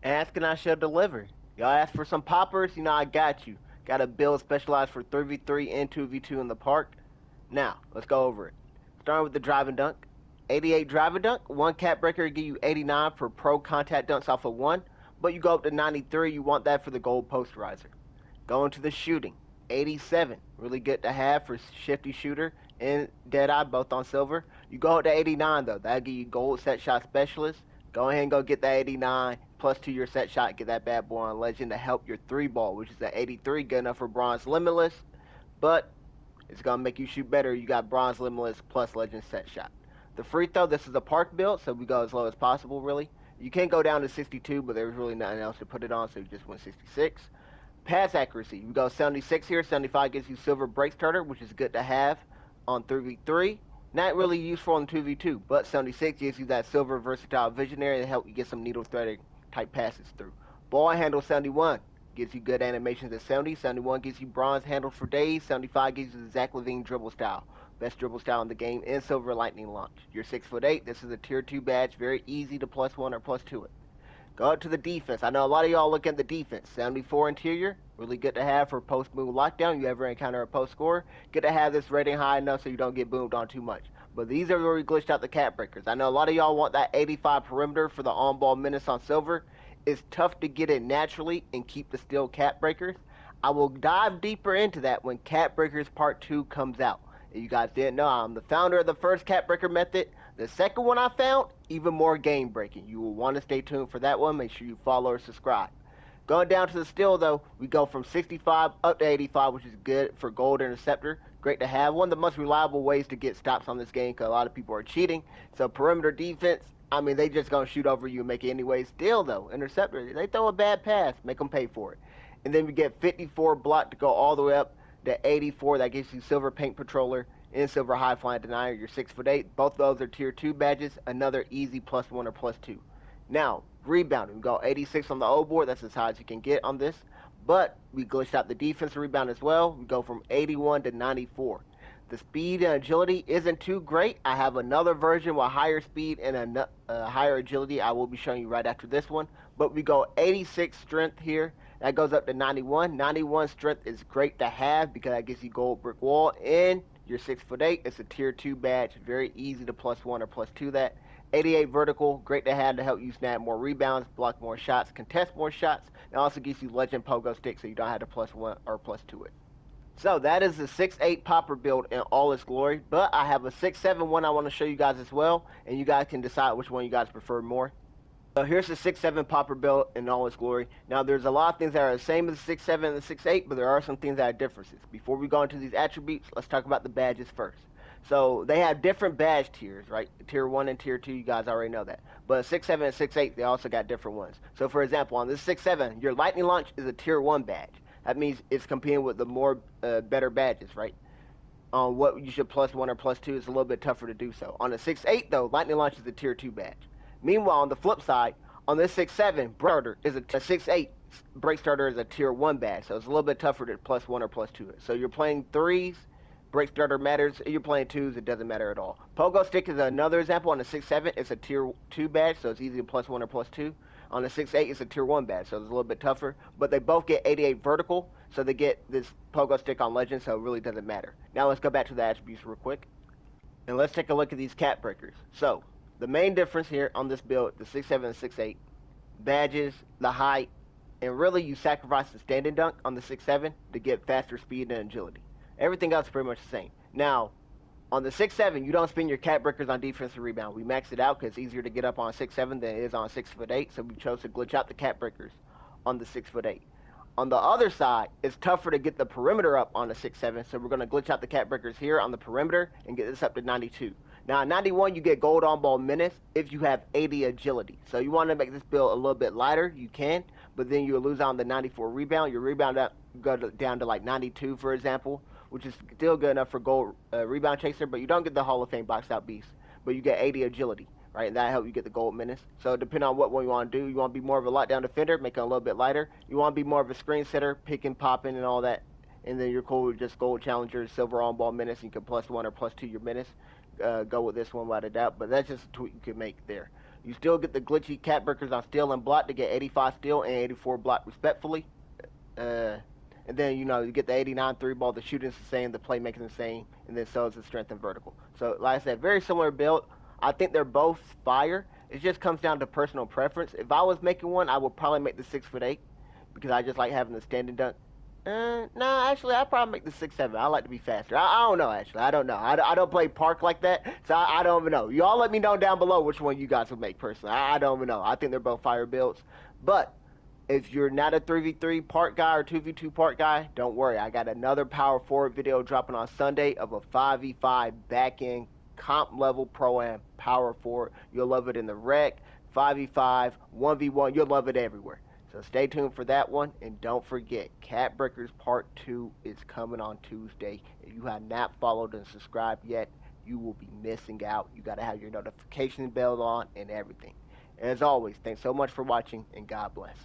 Ask and I shall deliver. Y'all ask for some poppers, I got you. Got a build specialized for 3v3 and 2v2 in the park. Now, let's go over it. Starting with the driving dunk. 88 driving dunk, one cat breaker give you 89 for pro contact dunks off of one, but you go up to 93, you want that for the gold posterizer. Going to the shooting. 87, really good to have for shifty shooter and Deadeye, both on silver. You go up to 89 though, that'll give you gold set shot specialist. Go ahead and go get that 89 plus 2 your set shot, get that bad boy on legend to help your 3 ball, which is at 83, good enough for bronze limitless, but it's gonna make you shoot better. You got bronze limitless plus legend set shot. The free throw, this is a park build, so we go as low as possible really. You can go down to 62, but there's really nothing else to put it on, so you just went 66. Pass accuracy, you go 76 here. 75 gives you silver break starter, which is good to have on 3v3. Not really useful on 2v2, but 76 gives you that silver versatile visionary to help you get some needle threading type passes through. Ball handle 71 gives you good animations at 70. 71 gives you bronze handle for days. 75 gives you the Zach LaVine dribble style. Best dribble style in the game, and silver lightning launch. You're 6'8". This is a tier 2 badge. Very easy to plus 1 or plus 2 it. Go up to the defense. I know a lot of y'all look at the defense. 74 interior, really good to have for post move lockdown. You ever encounter a post scorer, good to have this rating high enough so you don't get boomed on too much. But these are where we glitched out the cat breakers. I know a lot of y'all want that 85 perimeter for the on ball menace on silver. It's tough to get it naturally and keep the steel cat breakers. I will dive deeper into that when Cat Breakers Part 2 comes out. If you guys didn't know, I'm the founder of the first cat breaker method. The second one I found, even more game breaking. You will want to stay tuned for that one. Make sure you follow or subscribe. Going down to the steel though, we go from 65 up to 85, which is good for gold interceptor. Great to have. One of the most reliable ways to get stops on this game because a lot of people are cheating. So perimeter defense, I mean, they just gonna shoot over you and make it anyway. Still though, interceptor, they throw a bad pass, make them pay for it. And then we get 54 block to go all the way up to 84. That gives you silver paint patroller and silver high flying denier. You're 6'8". Both of those are tier 2 badges. Another easy plus 1 or plus 2. Now, rebounding. We go 86 on the O board. That's as high as you can get on this. But we glitched out the defensive rebound as well. We go from 81 to 94. The speed and agility isn't too great. I have another version with higher speed and a higher agility. I will be showing you right after this one. But we go 86 strength here. That goes up to 91. 91 strength is great to have because that gives you gold brick wall. And you're 6'8". It's a tier 2 badge. Very easy to plus 1 or plus 2 that. 88 vertical, great to have to help you snap more rebounds, block more shots, contest more shots. It also gives you legend pogo stick so you don't have to plus 1 or plus 2 it. So that is the 6'8 popper build in all its glory. But I have a 6'7 one I want to show you guys as well. And you guys can decide which one you guys prefer more. So here's the 6'7 popper build in all its glory. Now there's a lot of things that are the same as the 6'7 and the 6'8, but there are some things that are differences. Before we go into these attributes, let's talk about the badges first. So they have different badge tiers, right? Tier 1 and Tier 2, you guys already know that. But 6'7 and 6'8, they also got different ones. So for example, on this 6'7, your lightning launch is a Tier 1 badge. That means it's competing with the more better badges, right? On what you should plus 1 or plus 2, it's a little bit tougher to do so. On the 6'8 though, lightning launch is a Tier 2 badge. Meanwhile, on the flip side, on this 6'7, break starter is a 6'8 break starter is a Tier 1 badge, so it's a little bit tougher to plus 1 or plus 2 it. So you're playing threes, break starter matters. If you're playing twos, it doesn't matter at all. Pogo stick is another example. On the 6'7, it's a Tier 2 badge, so it's easy to plus 1 or plus 2. On the 6'8, it's a Tier 1 badge, so it's a little bit tougher. But they both get 88 vertical, so they get this pogo stick on legend, so it really doesn't matter. Now let's go back to the attributes real quick. And let's take a look at these cat breakers. So, the main difference here on this build, the 6'7 and 6'8, badges, the height, and really you sacrifice the standing dunk on the 6'7 to get faster speed and agility. Everything else is pretty much the same. Now, on the 6'7, you don't spend your cat breakers on defensive rebound. We maxed it out because it's easier to get up on 6'7 than it is on 6'8, so we chose to glitch out the cat breakers on the 6'8. On the other side, it's tougher to get the perimeter up on the 6'7, so we're going to glitch out the cat breakers here on the perimeter and get this up to 92. Now, at 91, you get gold on ball menace if you have 80 agility. So you want to make this build a little bit lighter, you can, but then you lose on the 94 rebound. Your rebound down to like 92, for example, which is still good enough for gold rebound chaser, but you don't get the Hall of Fame boxed out beast, but you get 80 agility. Right, and that helps you get the gold menace. So depending on what one you want to do, you want to be more of a lockdown defender, make it a little bit lighter. You want to be more of a screen setter, picking, popping, and all that. And then you're cool with just gold challenger, silver on ball menace. And you can plus 1 or plus 2 your menace. Go with this one without a doubt. But that's just a tweak you can make there. You still get the glitchy cat breakers on steel and block to get 85 steel and 84 block respectfully. Uh, and then, you get the 89 three ball. The shooting's the same, the playmaking's the same, and then so is the strength and vertical. So, like I said, very similar build. I think they're both fire. It just comes down to personal preference. If I was making one, I would probably make the 6'8" because I just like having the standing dunk. No, actually, I'd probably make the 6'7". I like to be faster. I don't know, actually. I don't know. I don't play park like that, so I don't even know. Y'all let me know down below which one you guys would make personally. I don't even know. I think they're both fire builds. But if you're not a 3v3 part guy or 2v2 part guy, don't worry. I got another power forward video dropping on Sunday of a 5v5 back end comp level pro-am power forward. You'll love it in the rec, 5v5, 1v1. You'll love it everywhere. So stay tuned for that one. And don't forget, Cat Breakers Part 2 is coming on Tuesday. If you have not followed and subscribed yet, you will be missing out. You got to have your notification bell on and everything. As always, thanks so much for watching, and God bless.